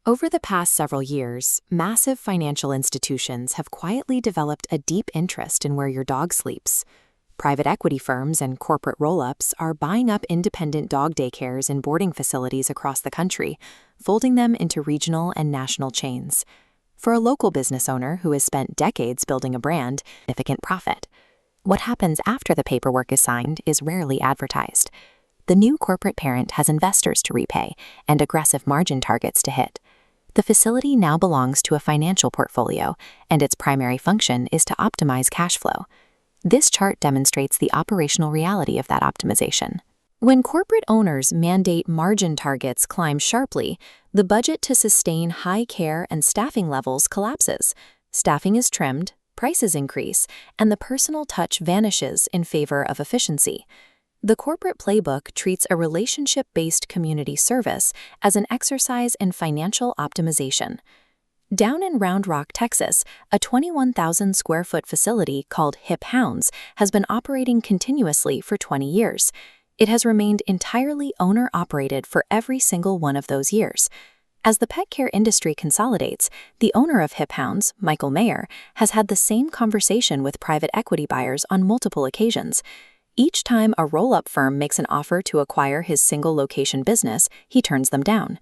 Over the past several years, massive financial institutions have quietly developed a deep interest in where your dog sleeps. Private equity firms and corporate roll-ups are buying up independent dog daycares and boarding facilities across the country, folding them into regional and national chains. For a local business owner who has spent decades building a brand, significant profit. What happens after the paperwork is signed is rarely advertised. The new corporate parent has investors to repay and aggressive margin targets to hit. The facility now belongs to a financial portfolio, and its primary function is to optimize cash flow. This chart demonstrates the operational reality of that optimization. When corporate owners mandate margin targets climb sharply, the budget to sustain high care and staffing levels collapses. Staffing is trimmed, prices increase, and the personal touch vanishes in favor of efficiency. The corporate playbook treats a relationship-based community service as an exercise in financial optimization. Down in Round Rock, Texas, a 21,000-square-foot facility called Hip Hounds has been operating continuously for 20 years. It has remained entirely owner-operated for every single one of those years. As the pet care industry consolidates, the owner of Hip Hounds, Michael Mayer, has had the same conversation with private equity buyers on multiple occasions. Each time a roll-up firm makes an offer to acquire his single-location business, he turns them down.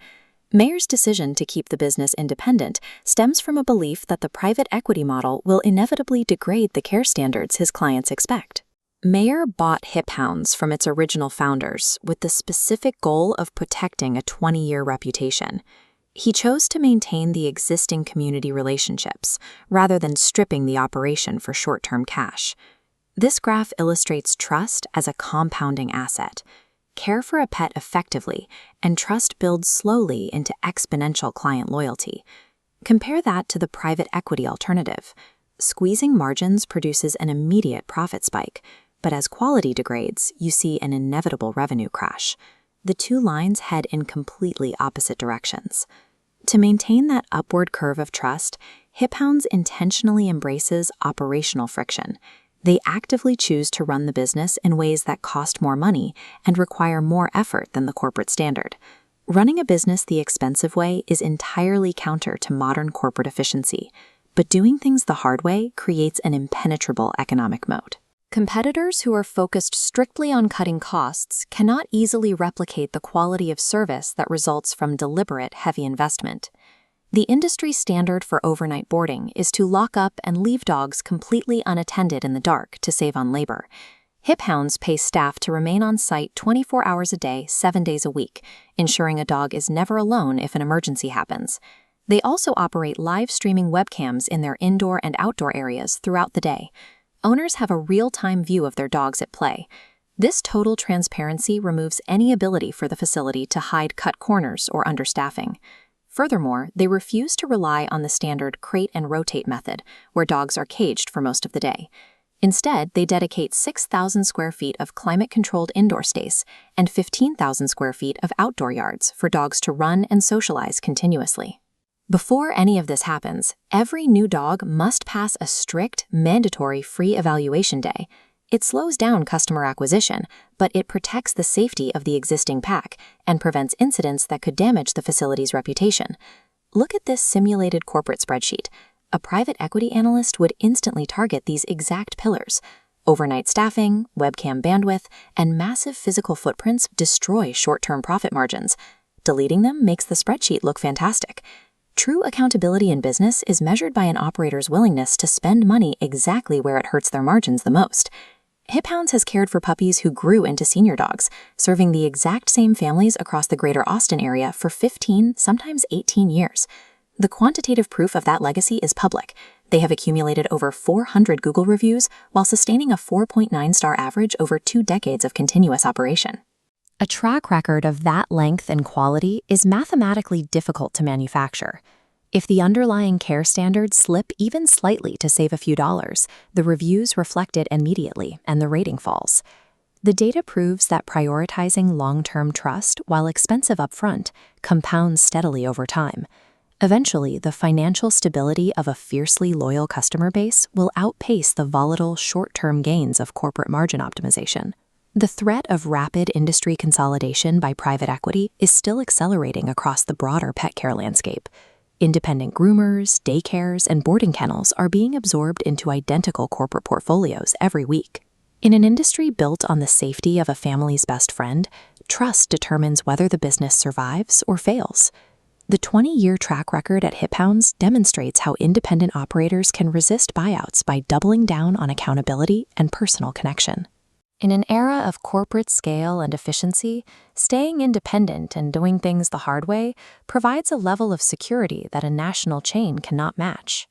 Mayer's decision to keep the business independent stems from a belief that the private equity model will inevitably degrade the care standards his clients expect. Mayer bought Hip Hounds from its original founders with the specific goal of protecting a 20-year reputation. He chose to maintain the existing community relationships rather than stripping the operation for short-term cash. This graph illustrates trust as a compounding asset. Care for a pet effectively, and trust builds slowly into exponential client loyalty. Compare that to the private equity alternative. Squeezing margins produces an immediate profit spike, but as quality degrades, you see an inevitable revenue crash. The two lines head in completely opposite directions. To maintain that upward curve of trust, Hip Hounds intentionally embraces operational friction. They actively choose to run the business in ways that cost more money and require more effort than the corporate standard. Running a business the expensive way is entirely counter to modern corporate efficiency, but doing things the hard way creates an impenetrable economic moat. Competitors who are focused strictly on cutting costs cannot easily replicate the quality of service that results from deliberate heavy investment. The industry standard for overnight boarding is to lock up and leave dogs completely unattended in the dark to save on labor. Hip Hounds pay staff to remain on site 24 hours a day, 7 days a week, ensuring a dog is never alone if an emergency happens. They also operate live streaming webcams in their indoor and outdoor areas throughout the day. Owners have a real-time view of their dogs at play. This total transparency removes any ability for the facility to hide cut corners or understaffing. Furthermore, they refuse to rely on the standard crate and rotate method, where dogs are caged for most of the day. Instead, they dedicate 6,000 square feet of climate-controlled indoor space and 15,000 square feet of outdoor yards for dogs to run and socialize continuously. Before any of this happens, every new dog must pass a strict, mandatory free evaluation day. It slows down customer acquisition, but it protects the safety of the existing pack and prevents incidents that could damage the facility's reputation. Look at this simulated corporate spreadsheet. A private equity analyst would instantly target these exact pillars. Overnight staffing, webcam bandwidth, and massive physical footprints destroy short-term profit margins. Deleting them makes the spreadsheet look fantastic. True accountability in business is measured by an operator's willingness to spend money exactly where it hurts their margins the most. Hip Hounds has cared for puppies who grew into senior dogs, serving the exact same families across the greater Austin area for 15, sometimes 18 years. The quantitative proof of that legacy is public. They have accumulated over 400 Google reviews while sustaining a 4.9-star average over 2 decades of continuous operation. A track record of that length and quality is mathematically difficult to manufacture. If the underlying care standards slip even slightly to save a few dollars, the reviews reflect it immediately and the rating falls. The data proves that prioritizing long-term trust while expensive upfront compounds steadily over time. Eventually, the financial stability of a fiercely loyal customer base will outpace the volatile short-term gains of corporate margin optimization. The threat of rapid industry consolidation by private equity is still accelerating across the broader pet care landscape. Independent groomers, daycares, and boarding kennels are being absorbed into identical corporate portfolios every week. In an industry built on the safety of a family's best friend, trust determines whether the business survives or fails. The 20-year track record at Hip Hounds demonstrates how independent operators can resist buyouts by doubling down on accountability and personal connection. In an era of corporate scale and efficiency, staying independent and doing things the hard way provides a level of security that a national chain cannot match.